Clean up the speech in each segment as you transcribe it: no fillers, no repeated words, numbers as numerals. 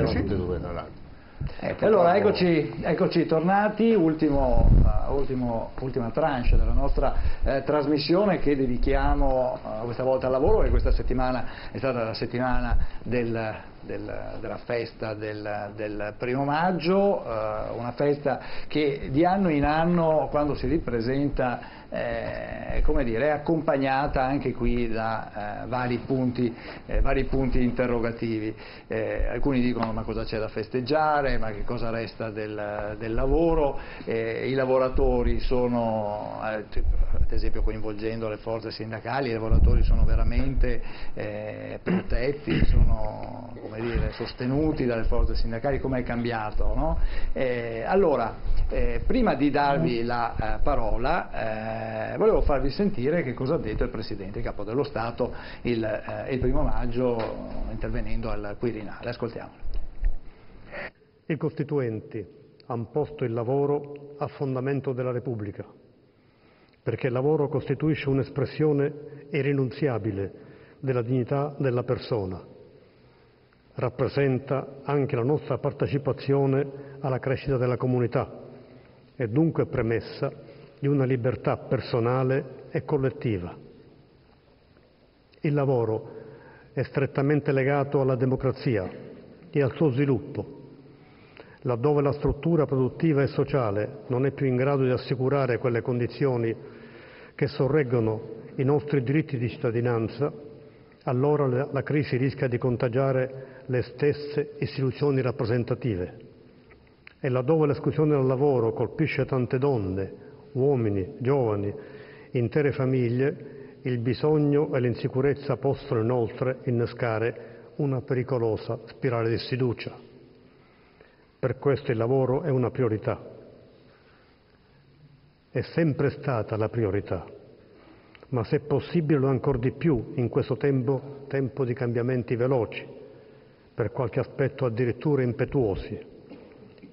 Eccoci. tutte e due, tra l'altro. Allora eccoci tornati, ultima tranche della nostra trasmissione che dedichiamo questa volta al lavoro, e questa settimana è stata la settimana della festa del 1° maggio, una festa che di anno in anno, quando si ripresenta, come dire, è accompagnata anche qui da vari punti interrogativi. Alcuni dicono: ma cosa c'è da festeggiare, ma che cosa resta del lavoro? I lavoratori sono, ad esempio coinvolgendo le forze sindacali, i lavoratori sono veramente protetti, sono, come dire, sostenuti dalle forze sindacali. Com'è cambiato, no? Allora, prima di darvi la parola, volevo farvi sentire che cosa ha detto il Presidente Capo dello Stato il 1° maggio, intervenendo al Quirinale. Ascoltiamolo. I Costituenti hanno posto il lavoro a fondamento della Repubblica, perché il lavoro costituisce un'espressione irrinunziabile della dignità della persona. Rappresenta anche la nostra partecipazione alla crescita della comunità e dunque premessa di una libertà personale e collettiva. Il lavoro è strettamente legato alla democrazia e al suo sviluppo. Laddove la struttura produttiva e sociale non è più in grado di assicurare quelle condizioni che sorreggono i nostri diritti di cittadinanza, allora la crisi rischia di contagiare le stesse istituzioni rappresentative. E laddove l'esclusione dal lavoro colpisce tante donne, uomini, giovani, intere famiglie, il bisogno e l'insicurezza possono inoltre innescare una pericolosa spirale di sfiducia. Per questo il lavoro è una priorità. È sempre stata la priorità, ma se possibile lo è ancor di più in questo tempo di cambiamenti veloci, per qualche aspetto addirittura impetuosi.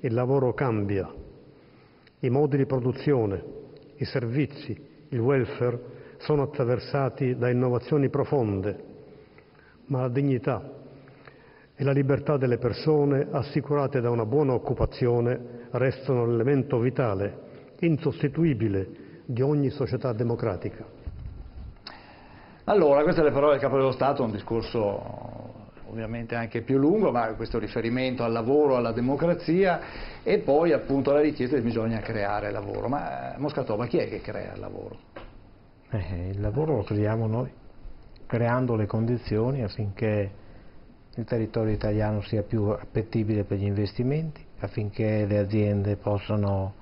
Il lavoro cambia, i modi di produzione, i servizi, il welfare sono attraversati da innovazioni profonde, ma la dignità e la libertà delle persone, assicurate da una buona occupazione, restano l'elemento vitale, insostituibile di ogni società democratica. Allora, queste le parole del Capo dello Stato, un discorso ovviamente anche più lungo, ma questo riferimento al lavoro, alla democrazia, e poi appunto la richiesta che bisogna creare lavoro. Ma Moscatova, chi è che crea il lavoro? Il lavoro lo creiamo noi, creando le condizioni affinché il territorio italiano sia più appetibile per gli investimenti, affinché le aziende possano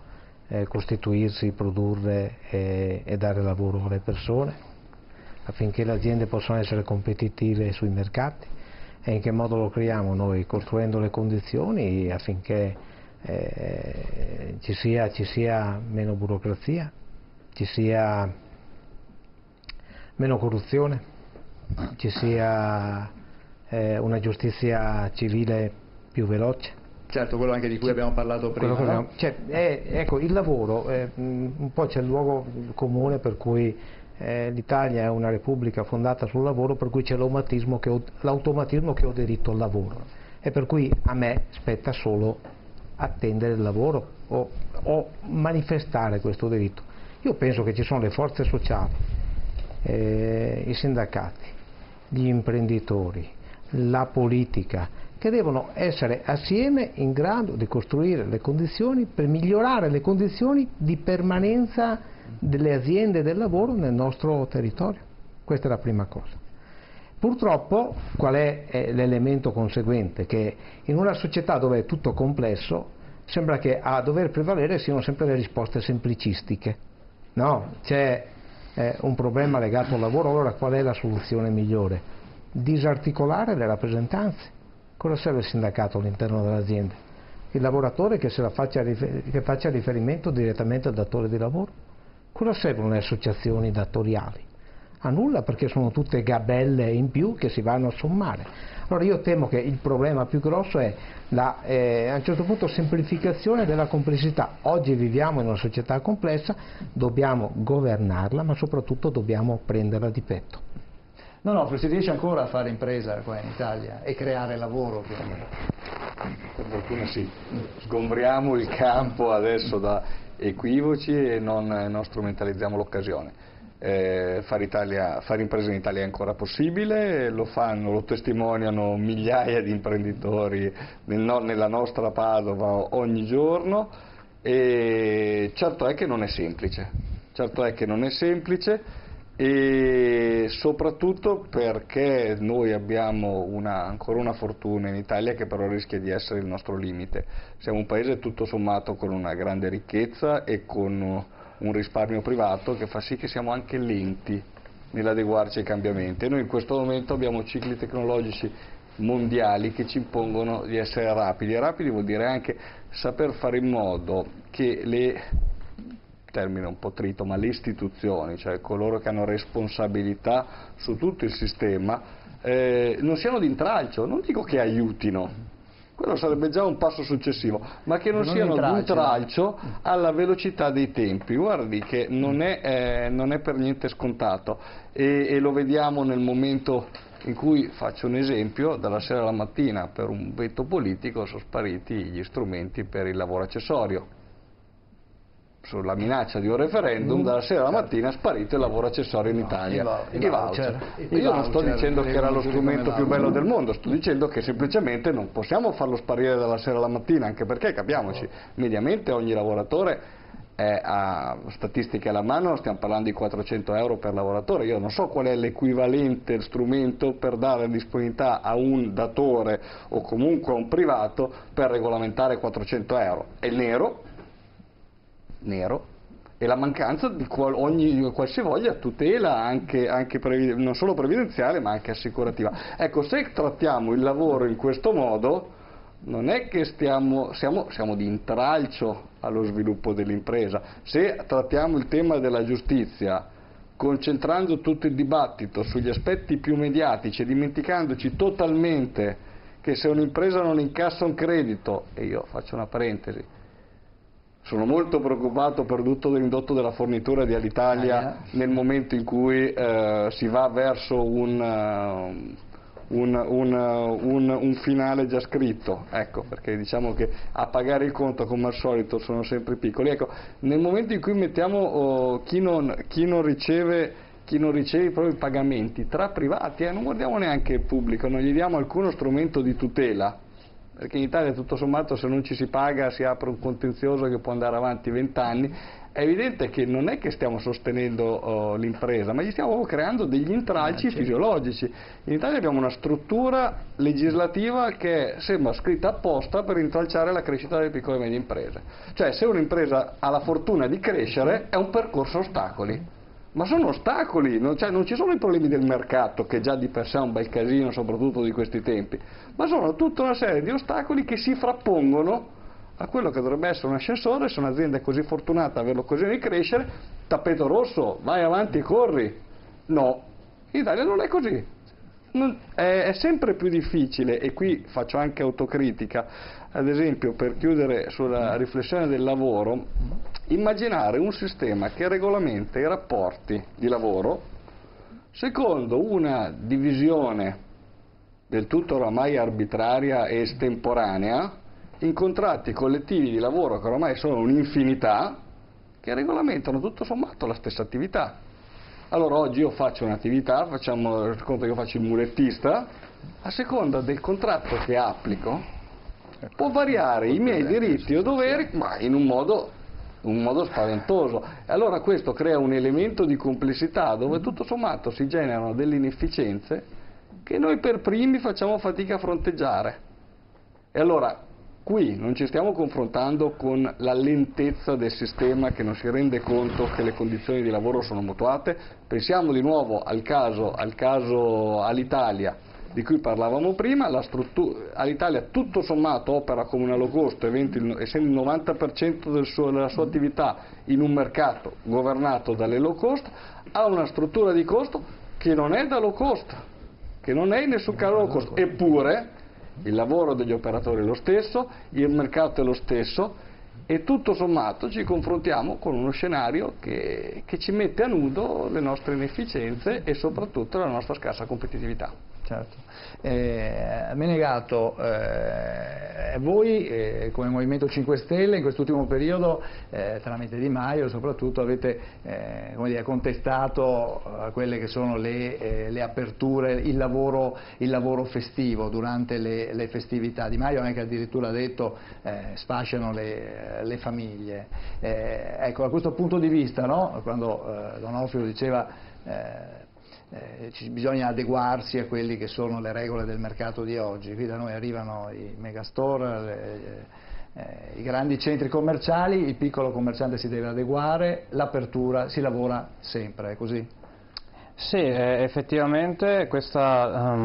costituirsi, produrre e dare lavoro alle persone, affinché le aziende possano essere competitive sui mercati. E in che modo lo creiamo noi? Costruendo le condizioni affinché ci sia meno burocrazia, ci sia meno corruzione, ci sia una giustizia civile più veloce. Certo, quello anche di cui abbiamo parlato prima. No? Ecco, il lavoro, un po' c'è il luogo comune per cui l'Italia è una repubblica fondata sul lavoro, per cui c'è l'automatismo che ho diritto al lavoro, e per cui a me spetta solo attendere il lavoro o manifestare questo diritto. Io penso che ci sono le forze sociali, i sindacati, gli imprenditori, la politica, che devono essere assieme in grado di costruire le condizioni per migliorare le condizioni di permanenza delle aziende del lavoro nel nostro territorio. Questa è la prima cosa. Purtroppo qual è l'elemento conseguente? Che in una società dove è tutto complesso sembra che a dover prevalere siano sempre le risposte semplicistiche. No, c'è un problema legato al lavoro, allora qual è la soluzione migliore? Disarticolare le rappresentanze. Cosa serve il sindacato all'interno dell'azienda? Il lavoratore che faccia riferimento direttamente al datore di lavoro. Cosa servono le associazioni datoriali? A nulla, perché sono tutte gabelle in più che si vanno a sommare. Allora io temo che il problema più grosso è a un certo punto semplificazione della complessità. Oggi viviamo in una società complessa, dobbiamo governarla, ma soprattutto dobbiamo prenderla di petto. No, si riesce ancora a fare impresa qua in Italia e creare lavoro, quindi. Per fortuna sì. Sgombriamo il campo adesso da equivoci e non strumentalizziamo l'occasione. Fare impresa in Italia è ancora possibile, lo testimoniano migliaia di imprenditori nella nostra Padova ogni giorno, e certo è che non è semplice, e soprattutto perché noi abbiamo ancora una fortuna in Italia che però rischia di essere il nostro limite. Siamo un paese tutto sommato con una grande ricchezza e con un risparmio privato che fa sì che siamo anche lenti nell'adeguarci ai cambiamenti, e noi in questo momento abbiamo cicli tecnologici mondiali che ci impongono di essere rapidi, e rapidi vuol dire anche saper fare in modo che termine un po' trito, ma le istituzioni, cioè coloro che hanno responsabilità su tutto il sistema, non siano di intralcio. Non dico che aiutino, quello sarebbe già un passo successivo, ma che non siano di intralcio alla velocità dei tempi. Guardi che non è per niente scontato, e lo vediamo nel momento in cui, faccio un esempio, dalla sera alla mattina per un veto politico sono spariti gli strumenti per il lavoro accessorio. Sulla minaccia di un referendum, dalla sera alla mattina è sparito il lavoro accessorio in Italia, i voucher. Io non sto dicendo che era lo strumento più bello del mondo, sto dicendo che semplicemente non possiamo farlo sparire dalla sera alla mattina, anche perché, capiamoci, mediamente ogni lavoratore a statistiche alla mano stiamo parlando di 400 euro per lavoratore. Io non so qual è l'equivalente strumento per dare disponibilità a un datore o comunque a un privato per regolamentare 400 euro. È il nero, e la mancanza di qualsivoglia tutela anche non solo previdenziale ma anche assicurativa. Ecco, se trattiamo il lavoro in questo modo, non è che siamo di intralcio allo sviluppo dell'impresa. Se trattiamo il tema della giustizia concentrando tutto il dibattito sugli aspetti più mediatici e dimenticandoci totalmente che se un'impresa non incassa un credito, e io faccio una parentesi, sono molto preoccupato per tutto l'indotto della fornitura di Alitalia nel momento in cui si va verso un finale già scritto, ecco, perché diciamo che a pagare il conto come al solito sono sempre piccoli. Ecco, nel momento in cui mettiamo chi non riceve i propri pagamenti tra privati, non guardiamo neanche il pubblico, non gli diamo alcuno strumento di tutela, perché in Italia tutto sommato se non ci si paga si apre un contenzioso che può andare avanti 20 anni, è evidente che non è che stiamo sostenendo l'impresa, ma gli stiamo creando degli intralci fisiologici. In Italia abbiamo una struttura legislativa che sembra scritta apposta per intralciare la crescita delle piccole e medie imprese. Cioè, se un'impresa ha la fortuna di crescere è un percorso a ostacoli. Ma sono ostacoli, non ci sono i problemi del mercato, che già di per sé è un bel casino, soprattutto di questi tempi, ma sono tutta una serie di ostacoli che si frappongono a quello che dovrebbe essere un ascensore. Se un'azienda è così fortunata ad avere l'occasione di crescere, tappeto rosso, vai avanti e corri. No, in Italia non è così. È sempre più difficile, e qui faccio anche autocritica, ad esempio, per chiudere sulla riflessione del lavoro, immaginare un sistema che regolamenta i rapporti di lavoro secondo una divisione del tutto oramai arbitraria e estemporanea in contratti collettivi di lavoro che oramai sono un'infinità, che regolamentano tutto sommato la stessa attività. Allora oggi io faccio un'attività, facciamo conto che io faccio il mulettista, a seconda del contratto che applico può variare i miei diritti o doveri, ma in un modo spaventoso. E allora questo crea un elemento di complessità dove tutto sommato si generano delle inefficienze che noi per primi facciamo fatica a fronteggiare. E allora qui non ci stiamo confrontando con la lentezza del sistema che non si rende conto che le condizioni di lavoro sono mutuate. Pensiamo di nuovo al caso Alitalia di cui parlavamo prima. Alitalia tutto sommato opera come una low cost, essendo il 90% della sua attività in un mercato governato dalle low cost, ha una struttura di costo che non è da low cost, che non è in nessun caso low cost, eppure il lavoro degli operatori è lo stesso, il mercato è lo stesso, e tutto sommato ci confrontiamo con uno scenario che ci mette a nudo le nostre inefficienze e soprattutto la nostra scarsa competitività. Certo. Menegato, voi come Movimento 5 Stelle in quest'ultimo periodo, tramite Di Maio soprattutto, avete come dire, contestato quelle che sono le aperture, il lavoro festivo durante le festività. Di Maio anche addirittura ha detto sfasciano le famiglie. Ecco, da questo punto di vista, no? Quando D'Onofrio diceva bisogna adeguarsi a quelli che sono le regole del mercato di oggi, qui da noi arrivano i megastore, i grandi centri commerciali, il piccolo commerciante si deve adeguare, l'apertura si lavora sempre, è così? Sì, effettivamente questa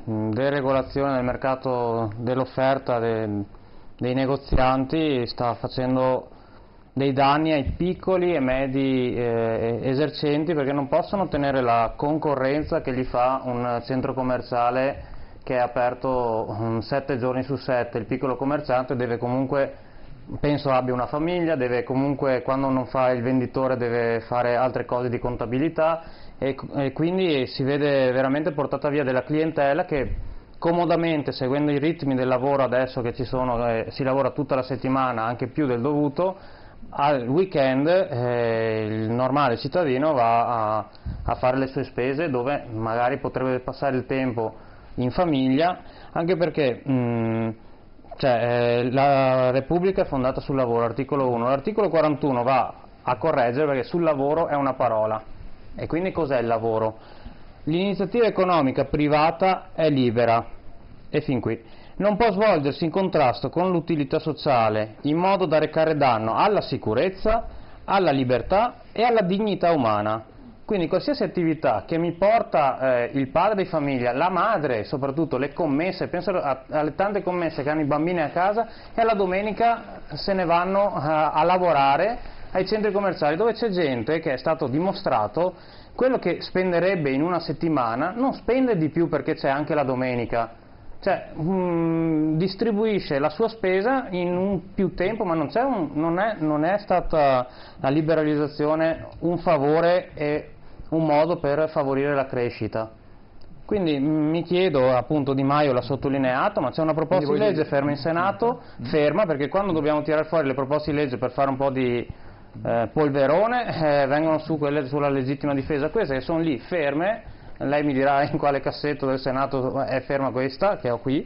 deregolazione del mercato dell'offerta dei negozianti sta facendo dei danni ai piccoli e medi esercenti, perché non possono ottenere la concorrenza che gli fa un centro commerciale che è aperto 7 giorni su 7. Il piccolo commerciante deve comunque, penso abbia una famiglia, deve comunque, quando non fa il venditore deve fare altre cose di contabilità e quindi si vede veramente portata via della clientela che comodamente, seguendo i ritmi del lavoro adesso che ci sono, si lavora tutta la settimana, anche più del dovuto, al weekend il normale cittadino va a fare le sue spese dove magari potrebbe passare il tempo in famiglia, anche perché la Repubblica è fondata sul lavoro, articolo 1, l'articolo 41 va a correggere perché sul lavoro è una parola. E quindi cos'è il lavoro? L'iniziativa economica privata è libera e fin qui. Non può svolgersi in contrasto con l'utilità sociale in modo da recare danno alla sicurezza, alla libertà e alla dignità umana. Quindi qualsiasi attività che mi porta il padre di famiglia, la madre, soprattutto le commesse, penso alle tante commesse che hanno i bambini a casa e alla domenica se ne vanno a lavorare ai centri commerciali dove c'è gente che è stato dimostrato quello che spenderebbe in una settimana non spende di più perché c'è anche la domenica. Cioè, distribuisce la sua spesa in un più tempo, ma non è stata la liberalizzazione un favore e un modo per favorire la crescita. Quindi mi chiedo, appunto Di Maio l'ha sottolineato, ma c'è una proposta di legge ferma in Senato, ferma, perché quando dobbiamo tirare fuori le proposte di legge per fare un po' di polverone, vengono su quelle sulla legittima difesa, queste che sono lì ferme. Lei mi dirà in quale cassetto del Senato è ferma questa, che ho qui,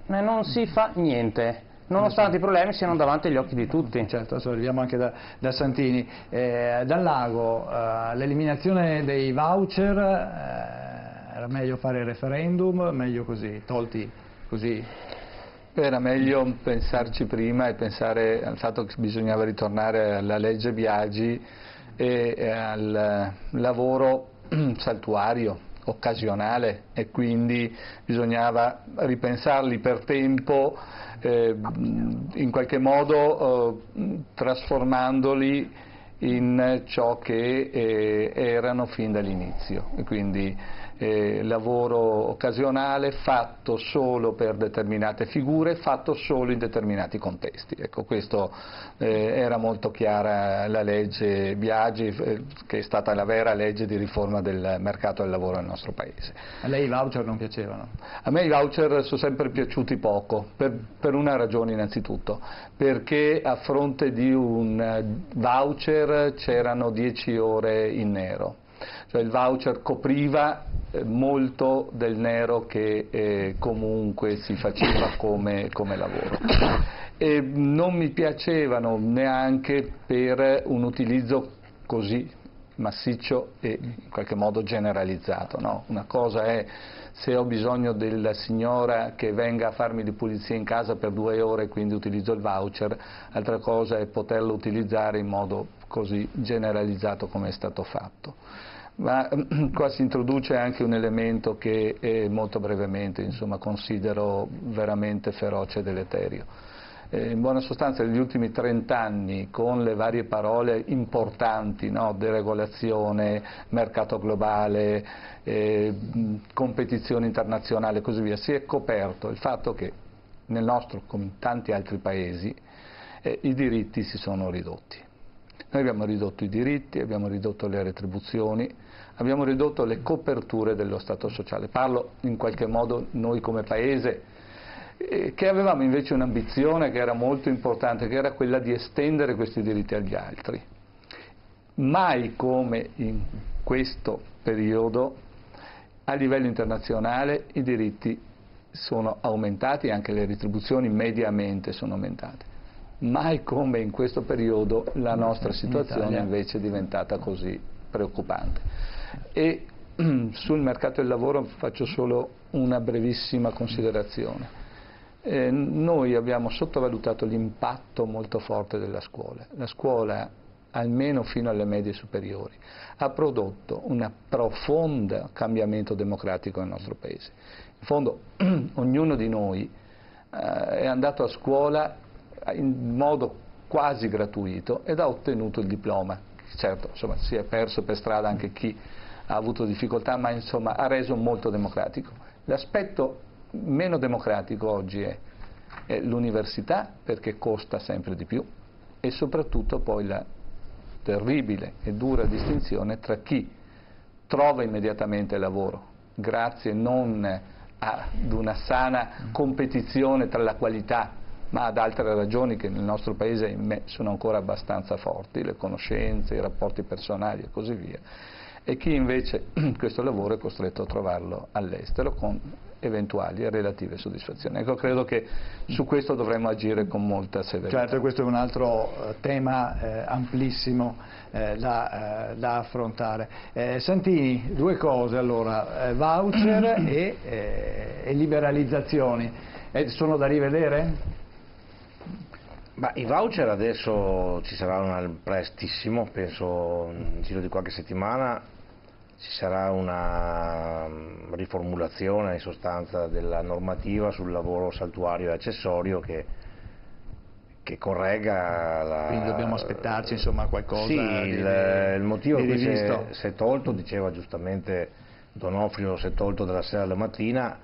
e non si fa niente, nonostante i problemi siano davanti agli occhi di tutti. Certo, adesso arriviamo anche da Santini. Dal Lago, l'eliminazione dei voucher, era meglio fare il referendum, meglio così, tolti così? Era meglio pensarci prima e pensare al fatto che bisognava ritornare alla legge Biagi e al lavoro saltuario, occasionale, e quindi bisognava ripensarli per tempo, in qualche modo trasformandoli in ciò che erano fin dall'inizio, e quindi lavoro occasionale fatto solo per determinate figure, fatto solo in determinati contesti. Ecco, questo era molto chiara la legge Biagi, che è stata la vera legge di riforma del mercato del lavoro nel nostro Paese. A lei i voucher non piacevano? A me i voucher sono sempre piaciuti poco, per una ragione innanzitutto, perché a fronte di un voucher c'erano 10 ore in nero. Cioè il voucher copriva molto del nero che comunque si faceva come lavoro, e non mi piacevano neanche per un utilizzo così massiccio e in qualche modo generalizzato, no? Una cosa è se ho bisogno della signora che venga a farmi di pulizia in casa per 2 ore, quindi utilizzo il voucher, altra cosa è poterlo utilizzare in modo così generalizzato come è stato fatto. Ma qua si introduce anche un elemento che molto brevemente, insomma, considero veramente feroce e deleterio. In buona sostanza negli ultimi 30 anni, con le varie parole importanti, no? Deregolazione, mercato globale, competizione internazionale e così via, si è coperto il fatto che nel nostro, come in tanti altri paesi, i diritti si sono ridotti. Noi abbiamo ridotto i diritti, abbiamo ridotto le retribuzioni, abbiamo ridotto le coperture dello Stato sociale. Parlo in qualche modo noi come Paese, che avevamo invece un'ambizione che era molto importante, che era quella di estendere questi diritti agli altri. Mai come in questo periodo a livello internazionale i diritti sono aumentati, anche le retribuzioni mediamente sono aumentate. Mai come in questo periodo la nostra situazione invece è diventata così preoccupante. E sul mercato del lavoro faccio solo una brevissima considerazione. Noi abbiamo sottovalutato l'impatto molto forte della scuola. La scuola, almeno fino alle medie superiori, ha prodotto un profondo cambiamento democratico nel nostro Paese. In fondo ognuno di noi è andato a scuola in modo quasi gratuito ed ha ottenuto il diploma. Certo, insomma, si è perso per strada anche chi ha avuto difficoltà, ma insomma ha reso molto democratico. L'aspetto meno democratico oggi è l'università, perché costa sempre di più, e soprattutto poi la terribile e dura distinzione tra chi trova immediatamente lavoro, grazie non ad una sana competizione tra la qualità, ma ad altre ragioni che nel nostro paese sono ancora abbastanza forti, le conoscenze, i rapporti personali e così via, e chi invece questo lavoro è costretto a trovarlo all'estero con eventuali e relative soddisfazioni. Ecco, credo che su questo dovremmo agire con molta severità. Certo, questo è un altro tema amplissimo da affrontare. Santini, due cose allora, voucher e liberalizzazioni, sono da rivedere? Ma i voucher adesso ci sarà prestissimo, penso nel giro di qualche settimana ci sarà una riformulazione in sostanza della normativa sul lavoro saltuario e accessorio che corregga la... Quindi dobbiamo aspettarci insomma qualcosa sì, il motivo di che rivisto. si è tolto, diceva giustamente Donofrio, si è tolto dalla sera alla mattina,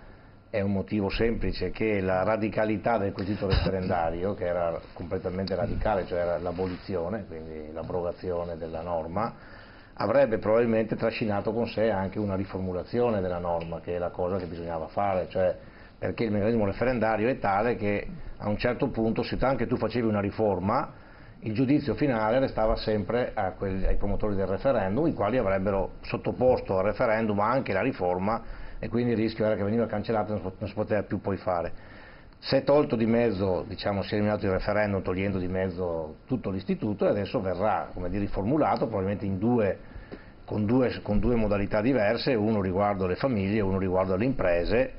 è un motivo semplice, che la radicalità del quesito referendario, che era completamente radicale, cioè era l'abolizione, quindi l'abrogazione della norma, avrebbe probabilmente trascinato con sé anche una riformulazione della norma, che è la cosa che bisognava fare, cioè perché il meccanismo referendario è tale che a un certo punto, se anche tu facevi una riforma, il giudizio finale restava sempre ai promotori del referendum, i quali avrebbero sottoposto al referendum anche la riforma, e quindi il rischio era che veniva cancellata e non si poteva più poi fare. Si è tolto di mezzo, diciamo, si è eliminato il referendum togliendo di mezzo tutto l'istituto, e adesso verrà, come dire, riformulato probabilmente con due modalità diverse, uno riguardo le famiglie e uno riguardo le imprese,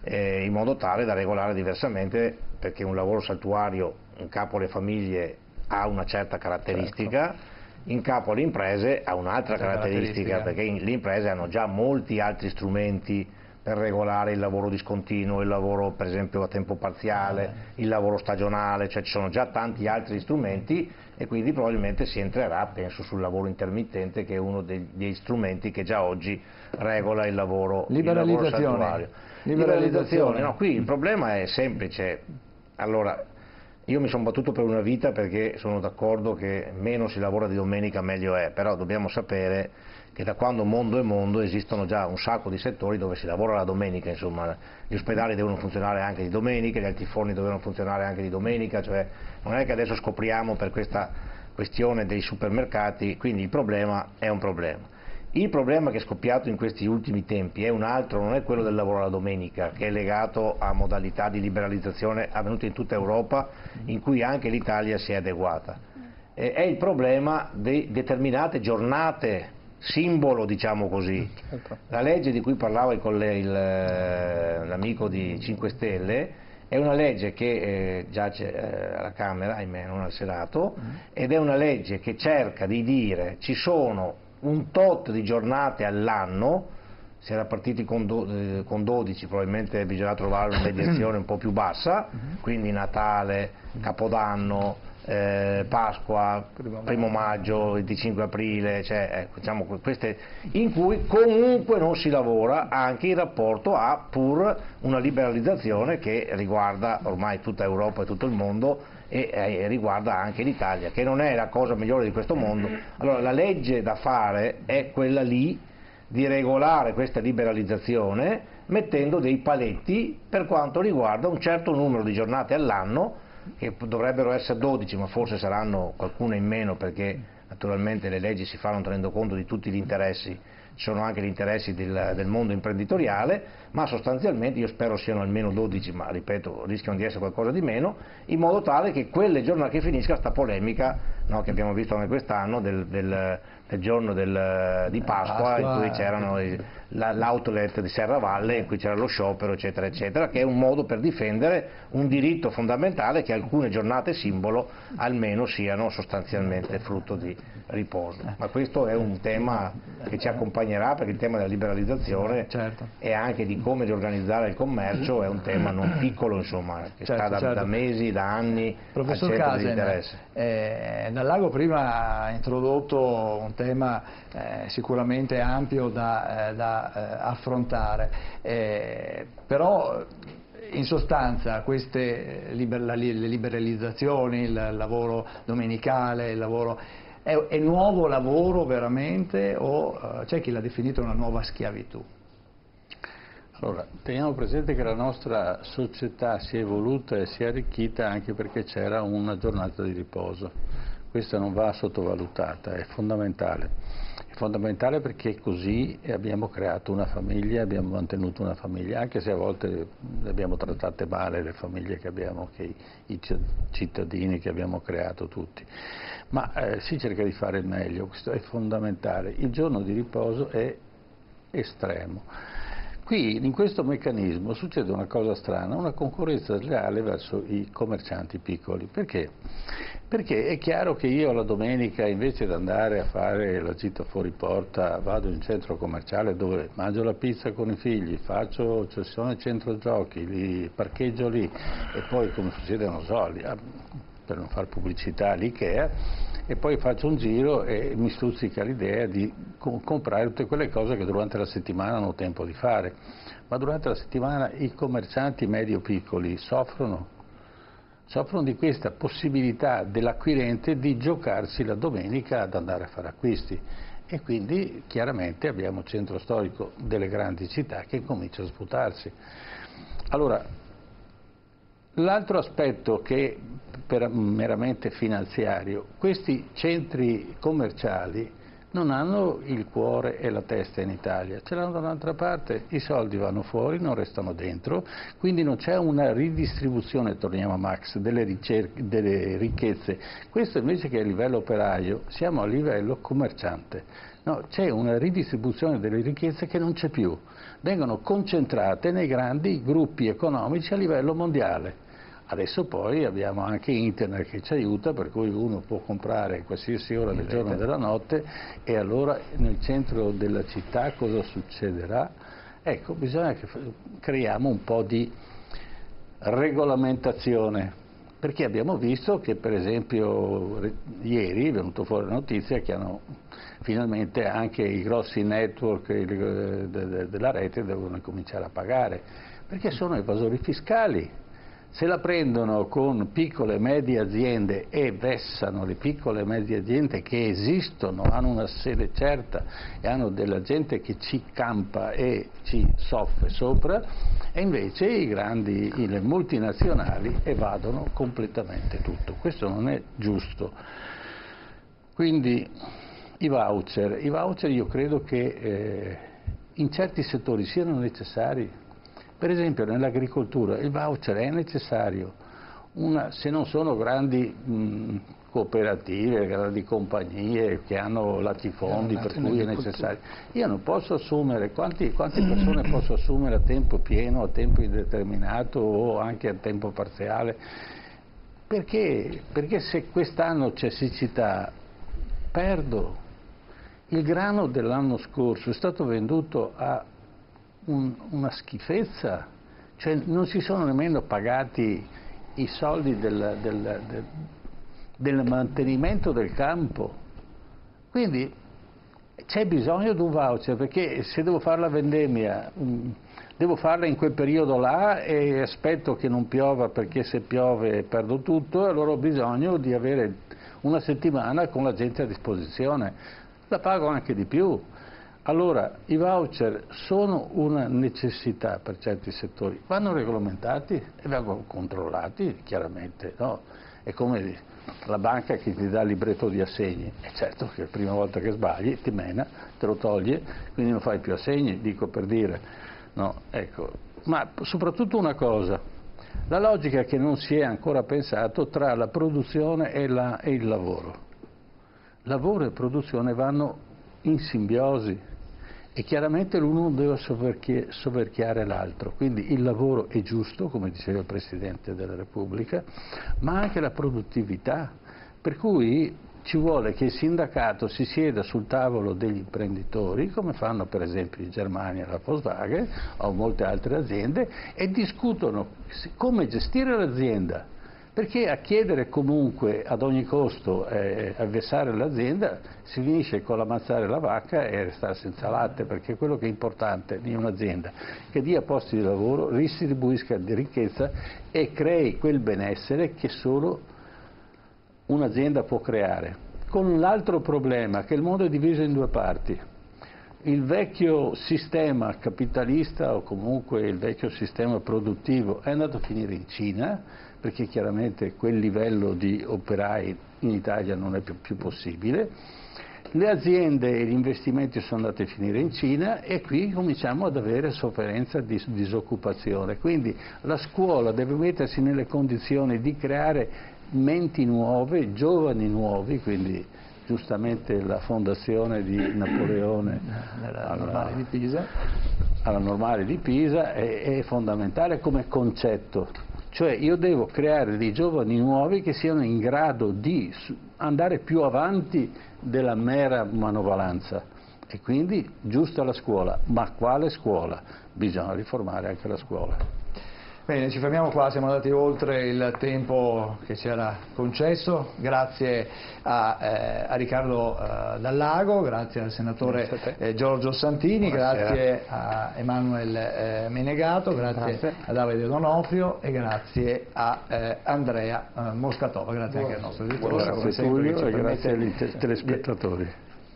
in modo tale da regolare diversamente, perché un lavoro saltuario in capo alle famiglie ha una certa caratteristica, certo, in capo alle imprese ha un'altra caratteristica, perché le imprese hanno già molti altri strumenti per regolare il lavoro discontinuo, il lavoro per esempio a tempo parziale, il lavoro stagionale, cioè ci sono già tanti altri strumenti, e quindi probabilmente si entrerà, penso, sul lavoro intermittente, che è uno degli strumenti che già oggi regola il lavoro saltuario. Liberalizzazione. No, qui il problema è semplice. Allora, io mi sono battuto per una vita perché sono d'accordo che meno si lavora di domenica meglio è, però dobbiamo sapere che da quando mondo è mondo esistono già un sacco di settori dove si lavora la domenica, insomma, gli ospedali devono funzionare anche di domenica, gli altiforni devono funzionare anche di domenica, cioè non è che adesso scopriamo per questa questione dei supermercati, quindi il problema è un problema. Il problema che è scoppiato in questi ultimi tempi è un altro, non è quello del lavoro la domenica, che è legato a modalità di liberalizzazione avvenute in tutta Europa, in cui anche l'Italia si è adeguata. È il problema di determinate giornate simbolo, diciamo così. La legge di cui parlava l'amico di 5 Stelle è una legge che giace alla Camera, ahimè non al Senato, ed è una legge che cerca di dire ci sono un tot di giornate all'anno, si era partiti con 12, probabilmente bisogna trovare una mediazione un po' più bassa, quindi Natale, Capodanno, Pasqua, primo maggio, 25 aprile, cioè, diciamo, queste, in cui comunque non si lavora, anche in rapporto a pur una liberalizzazione che riguarda ormai tutta Europa e tutto il mondo, e riguarda anche l'Italia, che non è la cosa migliore di questo mondo. Allora la legge da fare è quella lì di regolare questa liberalizzazione mettendo dei paletti per quanto riguarda un certo numero di giornate all'anno, che dovrebbero essere 12, ma forse saranno qualcuna in meno, perché naturalmente le leggi si fanno tenendo conto di tutti gli interessi, ci sono anche gli interessi del mondo imprenditoriale, ma sostanzialmente io spero siano almeno 12, ma ripeto, rischiano di essere qualcosa di meno, in modo tale che quelle giornate, che finisca sta polemica, no, che abbiamo visto anche quest'anno del giorno di Pasqua, in cui c'erano l'outlet di Serravalle, in cui c'era lo sciopero, eccetera, eccetera, che è un modo per difendere un diritto fondamentale, che alcune giornate simbolo almeno siano sostanzialmente frutto di riposo. Ma questo è un tema che ci accompagnerà, perché il tema della liberalizzazione e anche di come riorganizzare il commercio è un tema non piccolo, insomma, che sta da mesi, da anni Professor al centro Casen, dell'interesse. Dallago prima ha introdotto un tema sicuramente ampio da affrontare, però in sostanza queste le liberalizzazioni, il lavoro domenicale, il lavoro è nuovo lavoro veramente, o c'è chi l'ha definito una nuova schiavitù? Allora, teniamo presente che la nostra società si è evoluta e si è arricchita anche perché c'era una giornata di riposo. Questa non va sottovalutata, è fondamentale. È fondamentale perché così abbiamo creato una famiglia, abbiamo mantenuto una famiglia, anche se a volte le abbiamo trattate male le famiglie che abbiamo, i cittadini che abbiamo creato tutti. Ma si cerca di fare il meglio, questo è fondamentale. Il giorno di riposo è estremo. Qui in questo meccanismo succede una cosa strana, una concorrenza sleale verso i commercianti piccoli. Perché? Perché è chiaro che io la domenica, invece di andare a fare la gita fuori porta, vado in centro commerciale dove mangio la pizza con i figli, faccio sessione centro giochi, li parcheggio lì e poi, come succede, non so, per non fare pubblicità all'Ikea, e poi faccio un giro e mi stuzzica l'idea di comprare tutte quelle cose che durante la settimana non ho tempo di fare. Ma durante la settimana i commercianti medio-piccoli soffrono di questa possibilità dell'acquirente di giocarsi la domenica ad andare a fare acquisti. E quindi chiaramente abbiamo il centro storico delle grandi città che comincia a sputarsi. Allora, l'altro aspetto che meramente finanziario, questi centri commerciali non hanno il cuore e la testa in Italia, ce l'hanno da un'altra parte, i soldi vanno fuori, non restano dentro, quindi non c'è una ridistribuzione, torniamo a Marx, delle ricchezze. Questo invece che a livello operaio, siamo a livello commerciante. No, c'è una ridistribuzione delle ricchezze che non c'è più, vengono concentrate nei grandi gruppi economici a livello mondiale. Adesso poi abbiamo anche internet che ci aiuta, per cui uno può comprare a qualsiasi ora del giorno e della notte, e allora nel centro della città cosa succederà? Ecco, bisogna che creiamo un po' di regolamentazione, perché abbiamo visto che per esempio ieri è venuto fuori la notizia che finalmente anche i grossi network della rete devono cominciare a pagare, perché sono evasori fiscali. Se la prendono con piccole e medie aziende e vessano le piccole e medie aziende che esistono, hanno una sede certa e hanno della gente che ci campa e ci soffre sopra, e invece le multinazionali evadono completamente tutto. Questo non è giusto. Quindi i voucher io credo che in certi settori siano necessari. Per esempio nell'agricoltura il voucher è necessario, se non sono grandi cooperative, grandi compagnie che hanno latifondi per cui è necessario. Io non posso assumere, quante persone posso assumere a tempo pieno, a tempo indeterminato o anche a tempo parziale? Perché? Perché se quest'anno c'è siccità, perdo. Il grano dell'anno scorso è stato venduto a una schifezza, cioè non si sono nemmeno pagati i soldi del mantenimento del campo, quindi c'è bisogno di un voucher, perché se devo fare la vendemmia devo farla in quel periodo là e aspetto che non piova, perché se piove perdo tutto, e allora ho bisogno di avere una settimana con la gente a disposizione, la pago anche di più. Allora, i voucher sono una necessità per certi settori, vanno regolamentati e vengono controllati, chiaramente, no? È come la banca che ti dà il libretto di assegni, è certo che la prima volta che sbagli ti mena, te lo toglie, quindi non fai più assegni, dico per dire, no? Ecco. Ma soprattutto una cosa, la logica che non si è ancora pensato tra la produzione e il lavoro. Lavoro e produzione vanno in simbiosi e chiaramente l'uno deve soverchiare l'altro, quindi il lavoro è giusto, come diceva il Presidente della Repubblica, ma anche la produttività, per cui ci vuole che il sindacato si sieda sul tavolo degli imprenditori, come fanno per esempio in Germania la Volkswagen o molte altre aziende, e discutono come gestire l'azienda. Perché a chiedere comunque ad ogni costo a vessare l'azienda si finisce con l'ammazzare la vacca e restare senza latte, perché quello che è importante in un'azienda che dia posti di lavoro, ridistribuisca di ricchezza e crei quel benessere che solo un'azienda può creare. Con l'altro problema che il mondo è diviso in due parti. Il vecchio sistema capitalista o comunque il vecchio sistema produttivo è andato a finire in Cina, perché chiaramente quel livello di operai in Italia non è più possibile. Le aziende e gli investimenti sono andati a finire in Cina e qui cominciamo ad avere sofferenza di disoccupazione. Quindi la scuola deve mettersi nelle condizioni di creare menti nuove, giovani nuovi, quindi giustamente la fondazione di Napoleone alla Normale di Pisa è fondamentale come concetto. Cioè io devo creare dei giovani nuovi che siano in grado di andare più avanti della mera manovalanza e quindi giusta la scuola, ma quale scuola? Bisogna riformare anche la scuola. Bene, ci fermiamo qua, siamo andati oltre il tempo che ci era concesso, grazie a Riccardo Dallago, grazie al senatore Giorgio Santini, grazie a Emanuele Menegato, grazie a Davide D'Onofrio e grazie a Andrea Moscatova, grazie anche al nostro editore, Grazie Tullio e grazie agli telespettatori.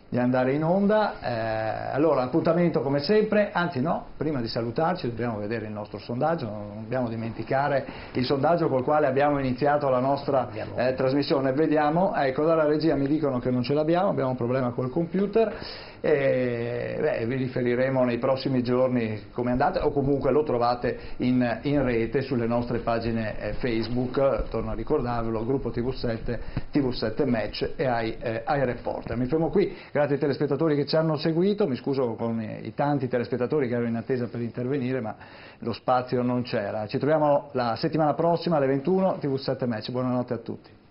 Di andare in onda. Allora, appuntamento come sempre, anzi no, prima di salutarci dobbiamo vedere il nostro sondaggio, non dobbiamo dimenticare il sondaggio col quale abbiamo iniziato la nostra trasmissione. Vediamo, ecco, dalla regia mi dicono che non ce l'abbiamo, abbiamo un problema col computer. Vi riferiremo nei prossimi giorni come andate, o comunque lo trovate in rete sulle nostre pagine Facebook, torno a ricordarvelo, gruppo TV7 Match e ai Reporter. Mi fermo qui, grazie ai telespettatori che ci hanno seguito, mi scuso con i tanti telespettatori che erano in attesa per intervenire, ma lo spazio non c'era. Ci troviamo la settimana prossima alle 21, TV7 Match, buonanotte a tutti.